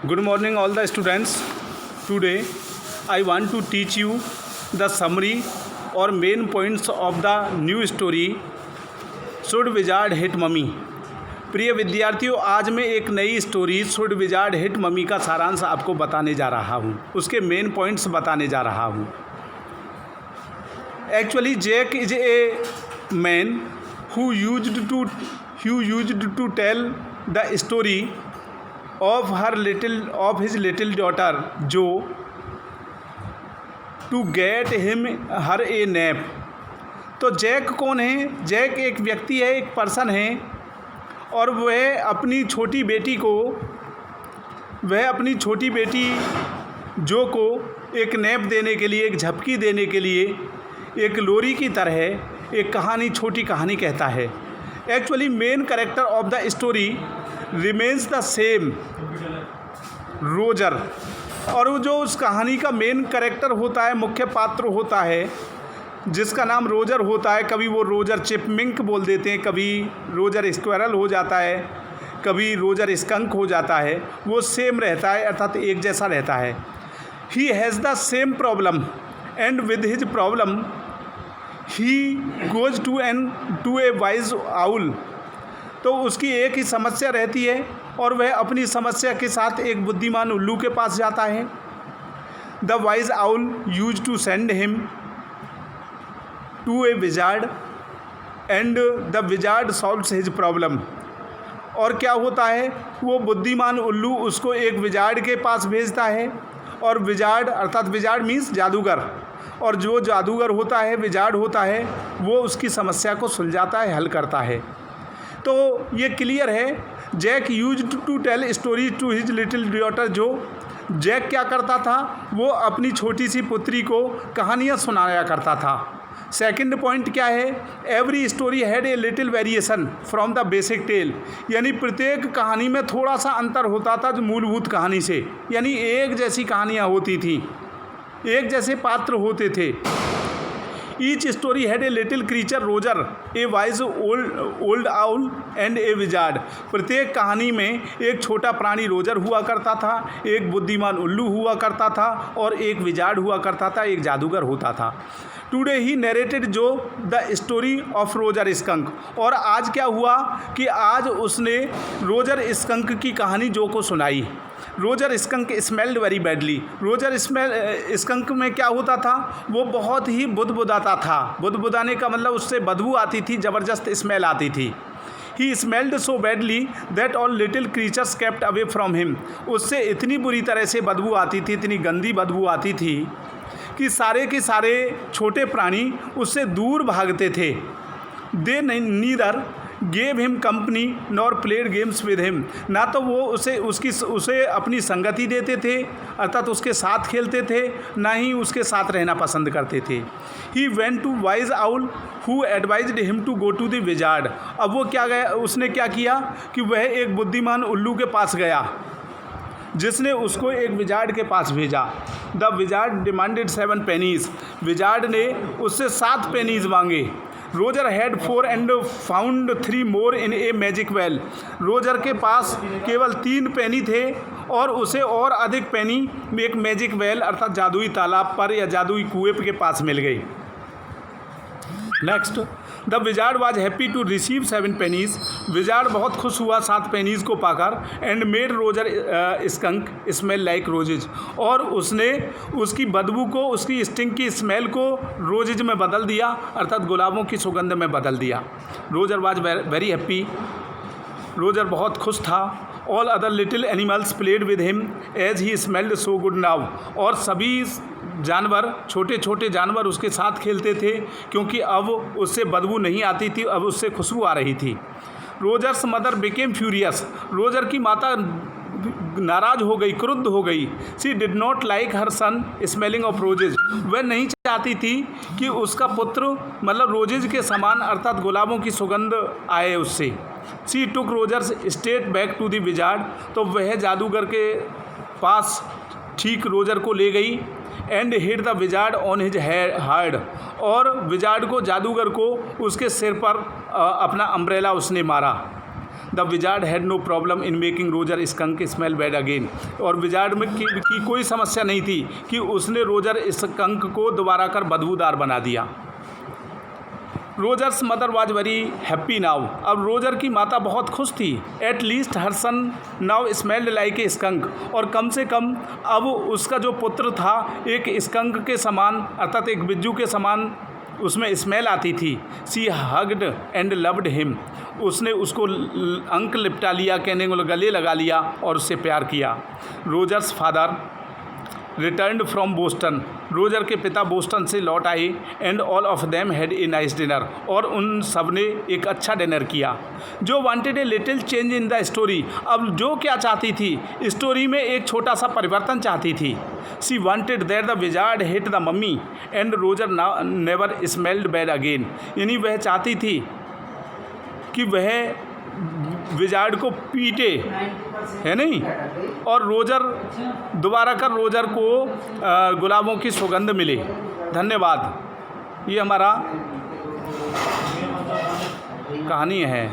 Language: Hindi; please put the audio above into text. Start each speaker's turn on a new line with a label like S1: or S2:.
S1: Good morning, all the students. Today, I want to teach you the summary or main points of the new story should wizard hit mummy. प्रिय विद्यार्थियों, आज मैं एक नई story should wizard hit mummy का सारांश आपको बताने जा रहा हूँ, उसके मेन पॉइंट्स बताने जा रहा हूँ। Actually Jack is a man who used to tell the story of his little daughter जो to get him her a nap. तो जैक कौन है? जैक एक व्यक्ति है, एक पर्सन है, और वह अपनी छोटी बेटी जो को एक नैप देने के लिए, एक झपकी देने के लिए, एक लोरी की तरह एक छोटी कहानी कहता है। Actually main character of the story remains the same, Roger. और वो जो उस कहानी का मेन कैरेक्टर होता है, मुख्य पात्र होता है, जिसका नाम रोजर होता है। कभी वो रोजर चिपमिंक बोल देते हैं, कभी रोजर स्क्वेरल हो जाता है, कभी रोजर स्कंक हो जाता है। वो सेम रहता है, अर्थात एक जैसा रहता है। He has the same problem and with his problem he goes to a wise owl. तो उसकी एक ही समस्या रहती है और वह अपनी समस्या के साथ एक बुद्धिमान उल्लू के पास जाता है। The wise owl use to send him to a wizard and the wizard solves his problem. और क्या होता है, वो बुद्धिमान उल्लू उसको एक विजार्ड के पास भेजता है, और विजार्ड अर्थात विजार्ड मीन्स जादूगर, और जो जादूगर होता है, विजार्ड होता है, वो उसकी समस्या को सुलझाता है, हल करता है। तो ये क्लियर है। Jack used to tell story to his little daughter. जो जैक क्या करता था, वो अपनी छोटी सी पुत्री को कहानियाँ सुनाया करता था। सेकंड पॉइंट क्या है, every story had a little variation from the basic tale. यानी प्रत्येक कहानी में थोड़ा सा अंतर होता था जो मूलभूत कहानी से, यानी एक जैसी कहानियाँ होती थी, एक जैसे पात्र होते थे। Each story had a little creature Roger, A wise old owl and A wizard. प्रत्येक कहानी में एक छोटा प्राणी रोजर हुआ करता था, एक बुद्धिमान उल्लू हुआ करता था, और एक विजार्ड हुआ करता था, एक जादूगर होता था। टुडे ही नरेटेड जो the story of Roger skunk. और आज क्या हुआ कि आज उसने रोजर स्कंक की कहानी जो को सुनाई। Roger skunk smelled very badly. Roger skunk में क्या होता था, वो बहुत ही बुदबुदाता था। बुदबुदाने का मतलब उससे बदबू आती थी, ज़बरदस्त स्मेल आती थी। He smelled so badly that all little creatures kept away from him. उससे इतनी बुरी तरह से बदबू आती थी, इतनी गंदी बदबू आती थी कि सारे के सारे छोटे प्राणी उससे दूर भागते थे। They neither gave him company nor played games with him. ना तो वो उसे अपनी संगति देते थे, अर्थात उसके साथ खेलते थे, ना ही उसके साथ रहना पसंद करते थे। He went to wise owl who advised him to go to the wizard. अब वो उसने क्या किया कि वह एक बुद्धिमान उल्लू के पास गया, जिसने उसको एक विजार्ड के पास भेजा। The wizard demanded 7 pennies. Wizard ने उससे 7 पेनीज मांगे। Roger had 4 and found 3 more in a magic well. Roger के पास केवल 3 पेनी थे और उसे और अधिक पेनी एक मैजिक वेल अर्थात जादुई तालाब पर या जादुई कुएं के पास मिल गई। Next, the wizard was happy to receive 7 pennies. Wizard बहुत खुश हुआ 7 पेनीज को पाकर। And made Roger skunk smell like roses. और उसने उसकी बदबू को, उसकी स्टिंग की स्मेल को रोजेज में बदल दिया, अर्थात गुलाबों की सुगंध में बदल दिया। Roger was very happy. Roger बहुत खुश था। All other little animals played with him as he smelled so good now. और सभी जानवर, छोटे छोटे जानवर उसके साथ खेलते थे, क्योंकि अब उससे बदबू नहीं आती थी, अब उससे खुशबू आ रही थी। Roger's mother became furious. Roger की माता नाराज हो गई, क्रुद्ध हो गई। She did not like her son smelling of roses. वह नहीं चाहती थी कि उसका पुत्र मतलब रोजेज के समान अर्थात गुलाबों की सुगंध आए उससे। She took Roger's straight back to the wizard. तो वह जादूगर के पास ठीक रोजर को ले गई। And hit the wizard on his hard. और विजार्ड को, जादूगर को उसके सिर पर अपना अम्ब्रेला उसने मारा। The wizard had no problem in making Roger skunk smell bad again. और विजार्ड में की कोई समस्या नहीं थी कि उसने रोजर स्कंक को दोबारा कर बदबूदार बना दिया। Roger's mother was very happy now. अब रोजर की माता बहुत खुश थी। At least her son now smelled like a skunk. और कम से कम अब उसका जो पुत्र था एक स्कंक के समान अर्थात एक बिज्जू के समान उसमें स्मेल आती थी। सी हग्ड एंड लव्ड हिम। उसने उसको अंक लिपटा लिया, कहने को गले लगा लिया और उससे प्यार किया। Rogers father returned from Boston. Roger के पिता बोस्टन से लौट आए। And all of them had a nice dinner. और उन सब ने एक अच्छा डिनर किया। जो wanted a little change in the story. अब जो क्या चाहती थी स्टोरी में एक छोटा सा परिवर्तन चाहती थी। She wanted that the wizard hit the mummy and Roger never smelled bad again. यानी वह चाहती थी कि वह विजार्ड को पीटे, है नहीं, और रोजर दोबारा कर रोजर को गुलाबों की सुगंध मिले। धन्यवाद। ये हमारा कहानी है।